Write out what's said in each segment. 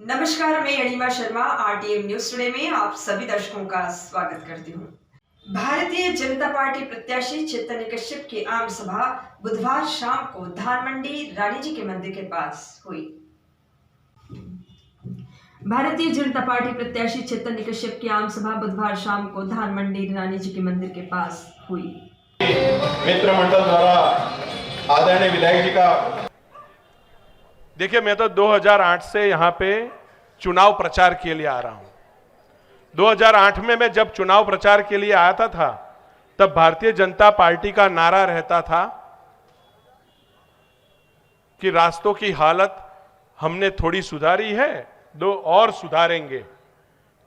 नमस्कार, मैं अनिमा Sharma RTM news today में आप सभी दर्शकों का स्वागत करती हूँ। भारतीय जनता पार्टी प्रत्याशी चैतन्य कश्यप की आम सभा बुधवार शाम को धानमंडी रानी जी के मंदिर के पास हुई। भारतीय जनता पार्टी प्रत्याशी चैतन्य कश्यप की आम सभा बुधवार शाम को धानमंडी रानी जी के मंदिर के पास हुई। मित्र मंडल द्वारा आदरणीय विधायक जी का देखिए, मैं तो 2008 से यहाँ पे चुनाव प्रचार के लिए आ रहा हूँ। 2008 में मैं जब चुनाव प्रचार के लिए आता था तब भारतीय जनता पार्टी का नारा रहता था कि रास्तों की हालत हमने थोड़ी सुधारी है, दो और सुधारेंगे।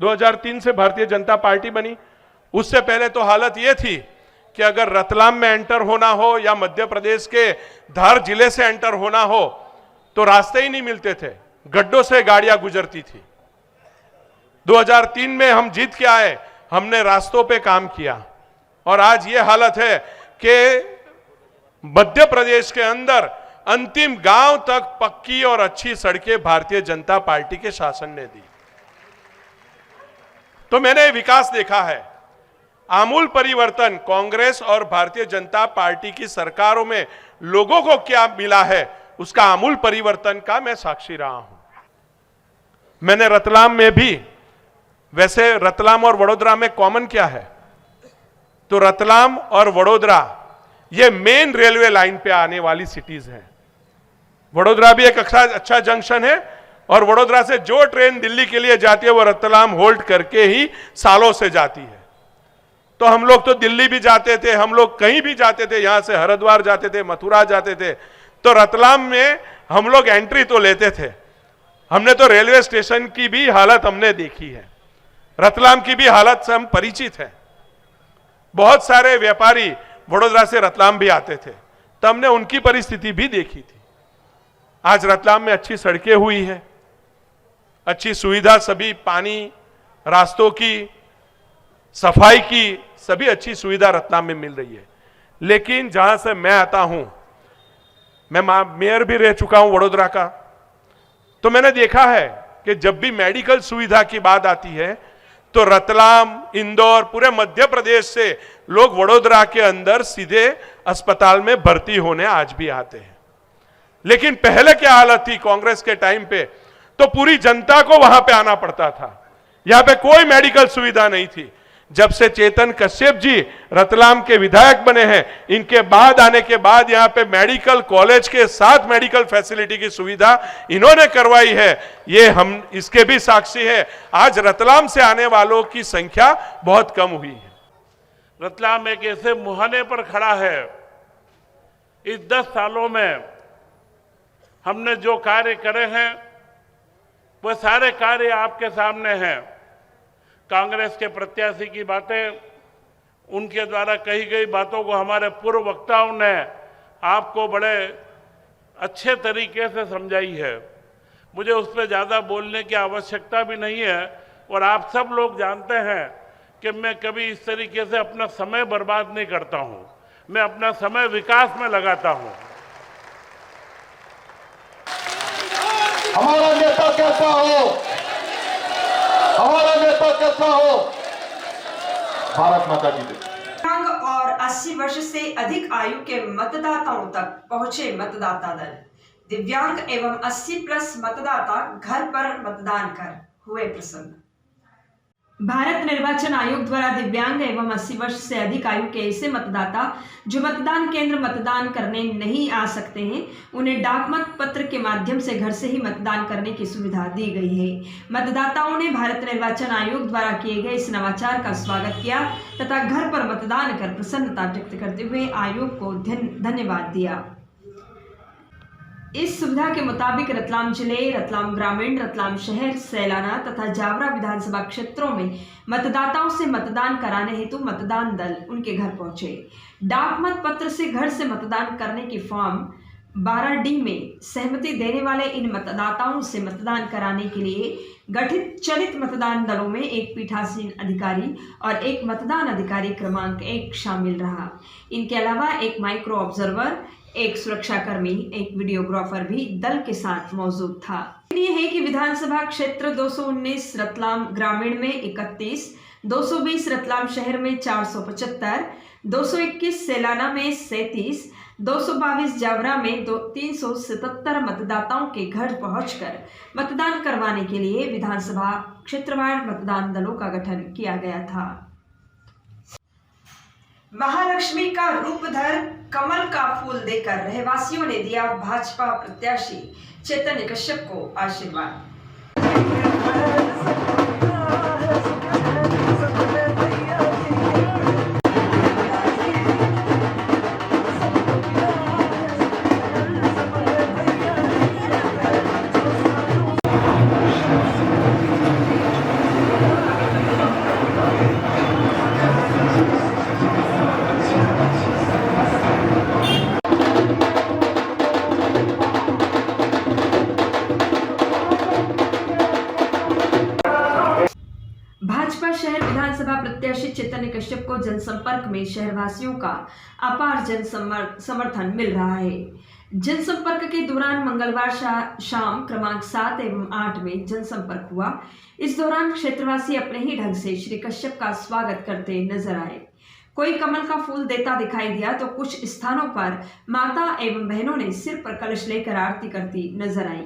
2003 से भारतीय जनता पार्टी बनी। उससे पहले तो हालत यह थी कि अगर रतलाम में एंटर होना हो या मध्य प्रदेश के धार जिले से एंटर होना हो तो रास्ते ही नहीं मिलते थे, गड्ढों से गाड़ियां गुजरती थी। 2003 में हम जीत के आए, हमने रास्तों पे काम किया और आज ये हालत है कि मध्य प्रदेश के अंदर अंतिम गांव तक पक्की और अच्छी सड़कें भारतीय जनता पार्टी के शासन ने दी। तो मैंने विकास देखा है, आमूल परिवर्तन कांग्रेस और भारतीय जनता पार्टी की सरकारों में लोगों को क्या मिला है उसका आमूल परिवर्तन का मैं साक्षी रहा हूं। मैंने रतलाम में भी, वैसे रतलाम और वडोदरा में कॉमन क्या है, तो रतलाम और वडोदरा ये मेन रेलवे लाइन पे आने वाली सिटीज हैं। वडोदरा भी एक अच्छा जंक्शन है और वडोदरा से जो ट्रेन दिल्ली के लिए जाती है वो रतलाम होल्ड करके ही सालों से जाती है। तो हम लोग तो दिल्ली भी जाते थे, हम लोग कहीं भी जाते थे, यहां से हरिद्वार जाते थे, मथुरा जाते थे, तो रतलाम में हम लोग एंट्री तो लेते थे। हमने तो रेलवे स्टेशन की भी हालत हमने देखी है, रतलाम की भी हालत से हम परिचित हैं। बहुत सारे व्यापारी वडोदरा से रतलाम भी आते थे, तो हमने उनकी परिस्थिति भी देखी थी। आज रतलाम में अच्छी सड़कें हुई है, अच्छी सुविधा, सभी पानी, रास्तों की, सफाई की सभी अच्छी सुविधा रतलाम में मिल रही है। लेकिन जहां से मैं आता हूं, मैं मेयर भी रह चुका हूं वडोदरा का, तो मैंने देखा है कि जब भी मेडिकल सुविधा की बात आती है तो रतलाम, इंदौर, पूरे मध्य प्रदेश से लोग वडोदरा के अंदर सीधे अस्पताल में भर्ती होने आज भी आते हैं। लेकिन पहले क्या हालत थी कांग्रेस के टाइम पे, तो पूरी जनता को वहां पे आना पड़ता था, यहां पे कोई मेडिकल सुविधा नहीं थी। जब से चेतन कश्यप जी रतलाम के विधायक बने हैं, इनके बाद आने के बाद यहां पे मेडिकल कॉलेज के साथ मेडिकल फैसिलिटी की सुविधा इन्होंने करवाई है। ये हम इसके भी साक्षी है। आज रतलाम से आने वालों की संख्या बहुत कम हुई है। रतलाम एक ऐसे मुहाने पर खड़ा है। इस 10 सालों में हमने जो कार्य करे हैं वो सारे कार्य आपके सामने हैं। कांग्रेस के प्रत्याशी की बातें, उनके द्वारा कही गई बातों को हमारे पूर्व वक्ताओं ने आपको बड़े अच्छे तरीके से समझाई है। मुझे उस पर ज़्यादा बोलने की आवश्यकता भी नहीं है और आप सब लोग जानते हैं कि मैं कभी इस तरीके से अपना समय बर्बाद नहीं करता हूं। मैं अपना समय विकास में लगाता हूं। हमारा नेता कैसा हो, हमारा नेता कैसा हो, भारत माता की जय। दिव्यांग और 80 वर्ष से अधिक आयु के मतदाताओं तक पहुंचे मतदाता दल। दिव्यांग एवं 80 प्लस मतदाता घर पर मतदान कर हुए प्रसन्न। भारत निर्वाचन आयोग द्वारा दिव्यांग एवं 80 वर्ष से अधिक आयु के ऐसे मतदाता जो मतदान केंद्र मतदान करने नहीं आ सकते हैं, उन्हें डाक मत पत्र के माध्यम से घर से ही मतदान करने की सुविधा दी गई है। मतदाताओं ने भारत निर्वाचन आयोग द्वारा किए गए इस नवाचार का स्वागत किया तथा घर पर मतदान कर प्रसन्नता व्यक्त करते हुए आयोग को धन्यवाद दिया। इस सुविधा के मुताबिक रतलाम जिले, रतलाम ग्रामीण, रतलाम शहर, सैलाना तथा जावरा विधानसभा क्षेत्रों में मतदाताओं से मतदान कराने हेतु मतदान दल उनके घर पहुंचे। डाक मत पत्र से घर से मतदान करने की फॉर्म 12D में सहमति देने वाले इन मतदाताओं से मतदान कराने के लिए गठित चलित मतदान दलों में एक पीठासीन अधिकारी और एक मतदान अधिकारी क्रमांक 1 शामिल रहा। इनके अलावा एक माइक्रो ऑब्जर्वर, एक सुरक्षाकर्मी, एक वीडियोग्राफर भी दल के साथ मौजूद था। ये है कि विधानसभा क्षेत्र 219 रतलाम ग्रामीण में 31, 220 रतलाम शहर में 475, 221 सेलाना में 37, 222 जावरा में 377 मतदाताओं के घर पहुंचकर मतदान करवाने के लिए विधानसभा क्षेत्रवार मतदान दलों का गठन किया गया था। महालक्ष्मी का रूप धर कमल का फूल देकर रहवासियों ने दिया भाजपा प्रत्याशी चैतन्य कश्यप को आशीर्वाद। भाजपा शहर विधानसभा प्रत्याशी चैतन्य कश्यप को जनसंपर्क में शहरवासियों का अपार समर्थन मिल रहा है। जनसंपर्क के दौरान मंगलवार शाम क्रमांक 7 एवं 8 में जनसंपर्क हुआ। इस दौरान क्षेत्रवासी अपने ही ढंग से श्री कश्यप का स्वागत करते नजर आए। कोई कमल का फूल देता दिखाई दिया तो कुछ स्थानों पर माता एवं बहनों ने सिर पर कलश लेकर आरती करती नजर आई।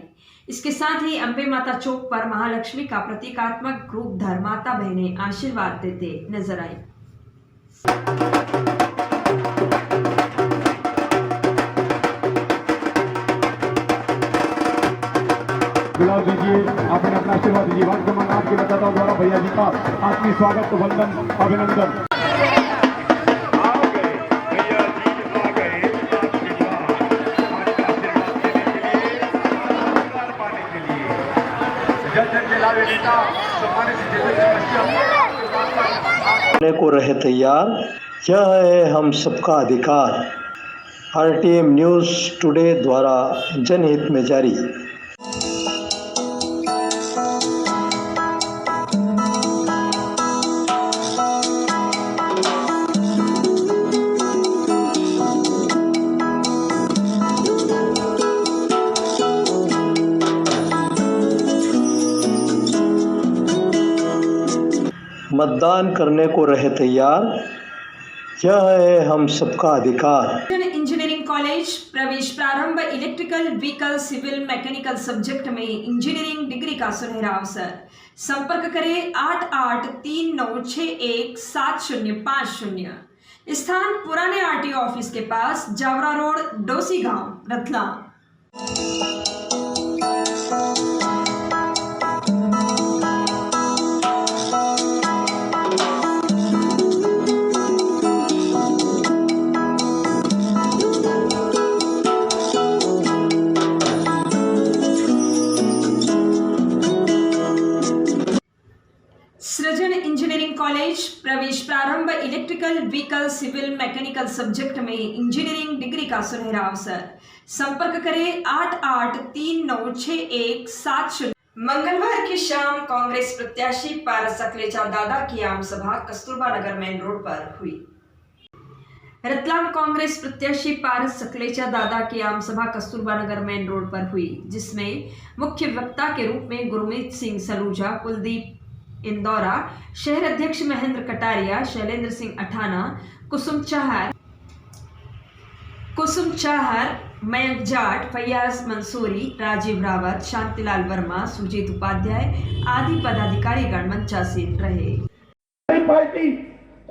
इसके साथ ही अंबे माता चौक पर महालक्ष्मी का प्रतीकात्मक रूप धर माता बहनें आशीर्वाद देते नजर आई। गुलाब दीजिए, आपने अपना आशीर्वाद दीजिए। वर्तमान आपके मतदाताओं द्वारा भैया जी का आत्मीय स्वागत, वंदन, अभिनंदन। को रहे तैयार, यह है हम सबका अधिकार। RTM न्यूज़ टुडे द्वारा जनहित में जारी। मतदान करने को रहे तैयार, यह है हम सबका अधिकार। इंजीनियरिंग कॉलेज प्रवेश प्रारंभ electrical vehicle civil mechanical subject में इंजीनियरिंग डिग्री का सुनहरा अवसर। संपर्क करें 8839617050। स्थान पुराने RTO ऑफिस के पास, जावरा रोड, डोसी गांव, रतलाम। सृजन इंजीनियरिंग कॉलेज प्रवेश प्रारंभ electrical vehicle civil mechanical subject में इंजीनियरिंग डिग्री का सुनहरा अवसर। संपर्क करें 88396170। मंगलवार की शाम कांग्रेस प्रत्याशी पारस सकलेचा दादा की आम सभा कस्तूरबा नगर मेन रोड पर हुई। रतलाम कांग्रेस प्रत्याशी पारस सकलेचा दादा की आम सभा कस्तूरबा नगर मेन रोड पर हुई, जिसमें मुख्य वक्ता के रूप में गुरमीत सिंह सलूजा, कुलदीप इंदौरा, शहर अध्यक्ष महेंद्र कटारिया, शैलेंद्र सिंह अठाना, कुसुम चाहर, मयंक जाट, फैयाज मंसूरी, राजीव रावत, शांतिलाल वर्मा, सुजीत उपाध्याय आदि पदाधिकारीगण मंचासीन रहे। पार्टी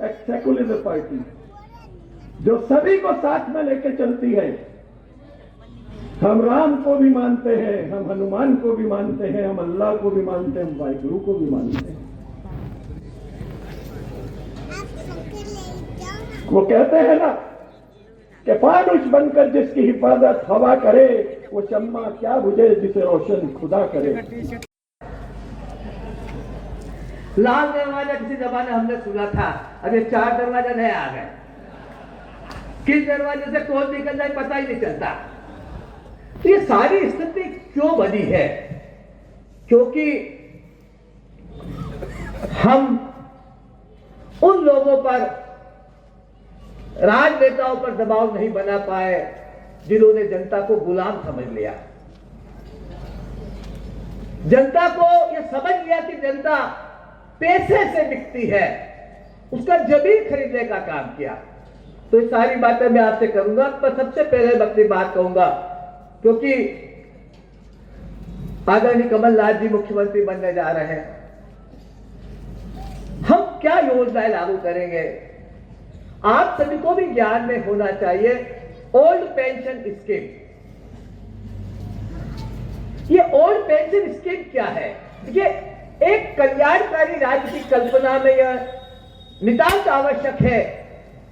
एक सेकुलर पार्टी जो सभी को साथ में लेके चलती है। हम राम को भी मानते हैं, हम हनुमान को भी मानते हैं, हम अल्लाह को भी मानते हैं, हम वाहिगुरु को भी मानते हैं। वो कहते हैं ना कि फानुस बनकर जिसकी हिफाजत हवा करे, वो शम्मा क्या बुझे जिसे रोशन खुदा करे। लाल दरवाजा किसी जमाने हमने सुना था, अब ये 4 दरवाजा नए आ गए। किस दरवाजे से कौन निकल जाए पता ही नहीं चलता। तो ये सारी स्थिति क्यों बनी है? क्योंकि हम उन लोगों पर, राजनेताओं पर दबाव नहीं बना पाए जिन्होंने जनता को गुलाम समझ लिया। जनता को यह समझ लिया कि जनता पैसे से बिकती है, उसका जमीन खरीदने का काम किया। तो ये सारी बातें मैं आपसे करूंगा, पर सबसे पहले मैं अपनी बात कहूंगा, क्योंकि आदरणीय कमलनाथ जी मुख्यमंत्री बनने जा रहे हैं। हम क्या योजनाएं लागू करेंगे? आप सभी को भी ज्ञान में होना चाहिए। ओल्ड पेंशन स्कीम, ये ओल्ड पेंशन स्कीम क्या है? देखिए, एक कल्याणकारी राज्य की कल्पना में यह नितांत आवश्यक है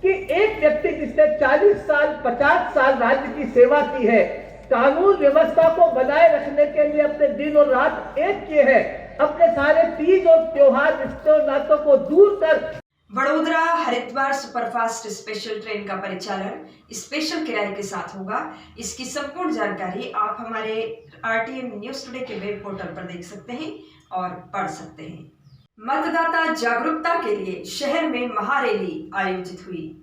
कि एक व्यक्ति जिसने 40 साल 50 साल राज्य की सेवा की है, कानून व्यवस्था को बनाए रखने के लिए अपने दिन और रात एक किए हैं, अपने सारे तीज और त्योहार रिश्तों और नातों को दूर कर Vadodara Haridwar superfast special train का परिचालन स्पेशल किराए के साथ होगा। इसकी संपूर्ण जानकारी आप हमारे RTM न्यूज टुडे के वेब पोर्टल पर देख सकते हैं और पढ़ सकते हैं। मतदाता जागरूकता के लिए शहर में महारैली आयोजित हुई।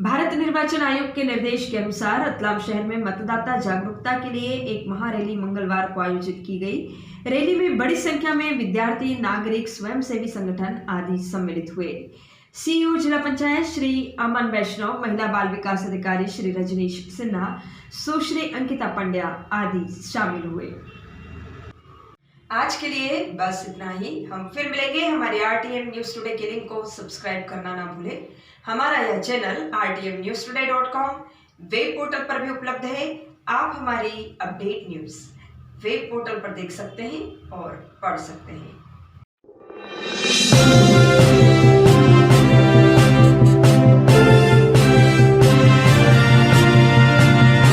भारत निर्वाचन आयोग के निर्देश के अनुसार रतलाम शहर में मतदाता जागरूकता के लिए एक महारैली मंगलवार को आयोजित की गई। रैली में बड़ी संख्या में विद्यार्थी, नागरिक, स्वयंसेवी संगठन आदि सम्मिलित हुए। सीईओ जिला पंचायत श्री अमन वैष्णव, महिला बाल विकास अधिकारी श्री रजनीश सिन्हा, सुश्री अंकिता पंड्या आदि शामिल हुए। आज के लिए बस इतना ही। हम फिर मिलेंगे। हमारे RTM न्यूज टुडे के लिंक को सब्सक्राइब करना ना भूलें। हमारा यह चैनल rtmnewstoday.com वेब पोर्टल पर भी उपलब्ध है। आप हमारी अपडेट न्यूज वेब पोर्टल पर देख सकते हैं और पढ़ सकते हैं।